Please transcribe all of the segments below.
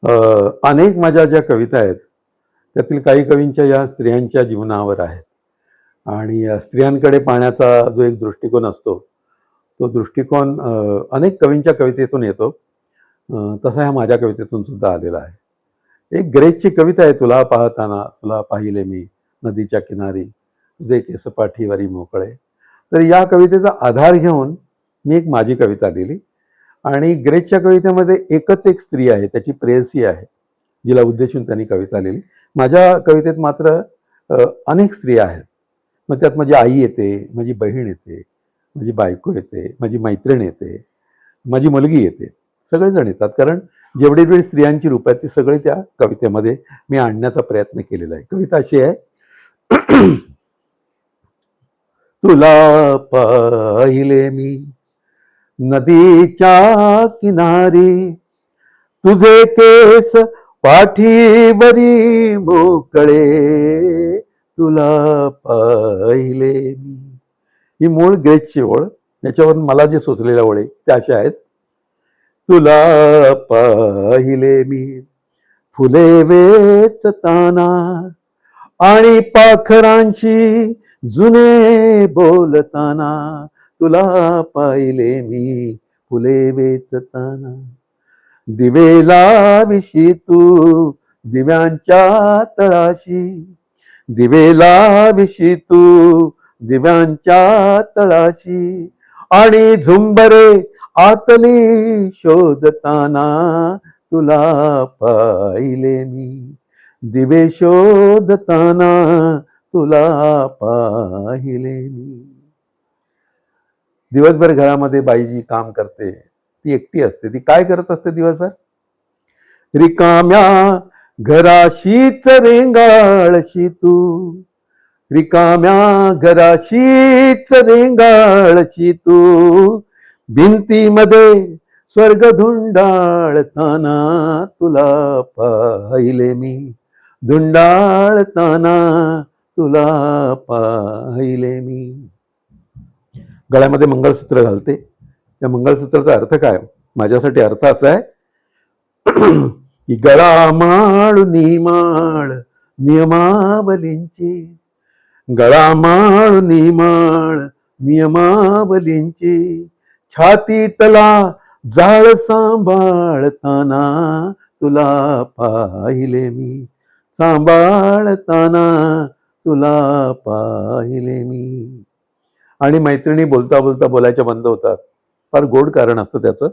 अनेक माझ्या ज्या कविता आहेत, त्यातील काही कवींच्या या स्त्रियांच्या जीवनावर आहेत आणि स्त्रियांकडे पाहण्याचा जो एक दृष्टिकोन असतो, तो दृष्टिकोन अनेक कवींच्या कवितेतून येतो. तसा ह्या माझ्या कवितेतून सुद्धा आलेला आहे. एक ग्रेसची कविता आहे, तुला पाहताना तुला पाहिले मी नदीच्या किनारी, तुझे केस पाठीवरी मोकळे. तर या कवितेचा आधार घेऊन मी एक माझी कविता लिहिली आणि ग्रेसच्या कवितेमध्ये एकच एक स्त्री आहे, त्याची प्रेयसी आहे, जिला उद्देशून त्यांनी कविता लिहिली. माझ्या कवितेत मात्र अनेक स्त्रिया आहेत. मग त्यात माझी आई येते, माझी बहीण येते, माझी बायको येते, माझी मैत्रीण येते, माझी मुलगी येते. सगळेजण येतात, कारण जेवढी जेवढी स्त्रियांची रूप आहेत ती सगळी त्या कवितेमध्ये मी आणण्याचा प्रयत्न केलेला आहे. कविता अशी आहे. तुला पाहिले मी नदीच्या किनारी, तुझे केस पाठीवरी मोकळे, तुला पाहिले मी. ही मूळ ग्रेसची ओळ, याच्यावरून मला जे सुचलेल्या ओळी त्या अशा आहेत. तुला पाहिले मी फुले वेचताना आणि पाखरांची जुने बोलताना, तुला पाहिले मी फुले वेचताना. दिवे विशी तू दिव्यांच्या तळाशी, दिवे विशी तू दिव्यांच्या तळाशी, आणि झुंबरे आतली शोधताना, तुला पाहिले मी दिवे शोधताना, तुला पाहिले मी. दिवसभर घरामध्ये बाई जी काम करते ती एकटी असते. ती काय करत असते दिवसभर? रिकाम्या घराशीच रेंगाळशी तू, रिकाम्या घराशीच रेंगाळशी तू, भिंतीमध्ये स्वर्ग धुंडाळताना, तुला पाहिले मी धुंडाळताना, तुला पाहिले मी. गळ्यामध्ये मंगळसूत्र घालते. त्या मंगळसूत्राचा अर्थ काय? माझ्यासाठी अर्थ असा आहे की गळा माळुनी माळ नियमावलींची, गळा माळुनी माळ नियमावलींची, छातीतला जाळ सांभाळताना, तुला पाहिले मी सांभाळताना, तुला पाहिले मी. आणि मैत्रिणी बोलता बोलता बोलायच्या बंद होतात. फार गोड कारण असतं त्याचं.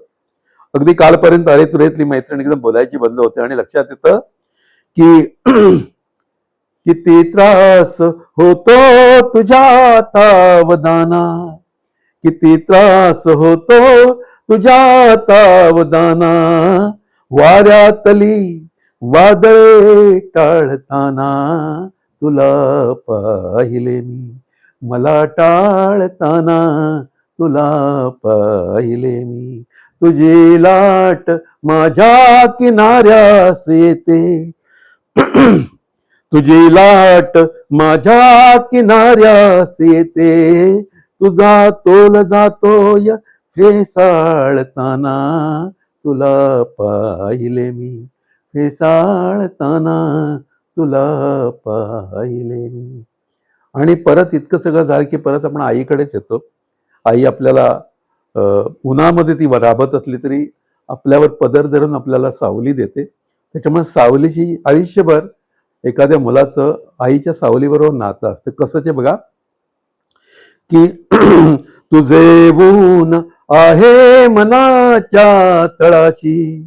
अगदी कालपर्यंत अरे तुरेतली मैत्रिणी एकदम बोलायची बंद होते आणि लक्षात येतं की किती त्रास होतो तुझ्या तावदाना, किती त्रास होतो तुझ्या तावदाना, वाऱ्यातली वादळे टाळताना, तुला पाहिले मी मला टाळताना, तुला पाहिले मी. तुझी लाट माझ्या किनाऱ्यास येते, तुझी लाट माझ्या किनाऱ्यास येते, तुझा तोल जातोय फेसाळताना, तुला पाहिले मी फेसाळताना, तुला पाहिले मी. आणि परत इतकं सगळं झालं की परत आपण आईकडेच येतो. आई आपल्याला उन्हामध्ये ती राबत असली तरी आपल्यावर पदर धरून आपल्याला सावली देते. त्याच्यामुळे सावलीची आयुष्यभर एखाद्या मुलाचं आईच्या सावलीबरोबर नातं असतं. कसं ते बघा की तुझे ऊन आहे मनाच्या तळाशी,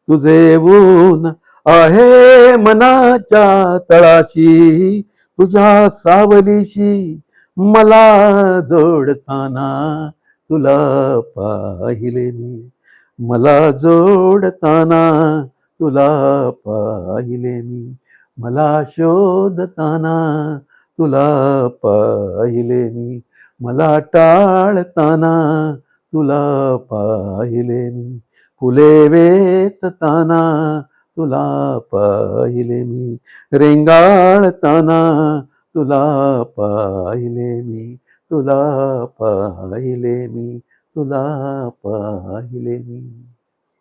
तुझे ऊन आहे मनाच्या तळाशी, तुझ्या सावलीशी मला जोडताना, तुला पाहिले मी मला जोडताना, तुला पाहिले मी मला शोधताना, तुला पाहिले मी मला टाळताना, तुला पाहिले मी फुले वेचताना, तुला पाहिले मी रेंगाळताना, तुला पाहिले मी, तुला पाहिले मी, तुला पाहिले मी.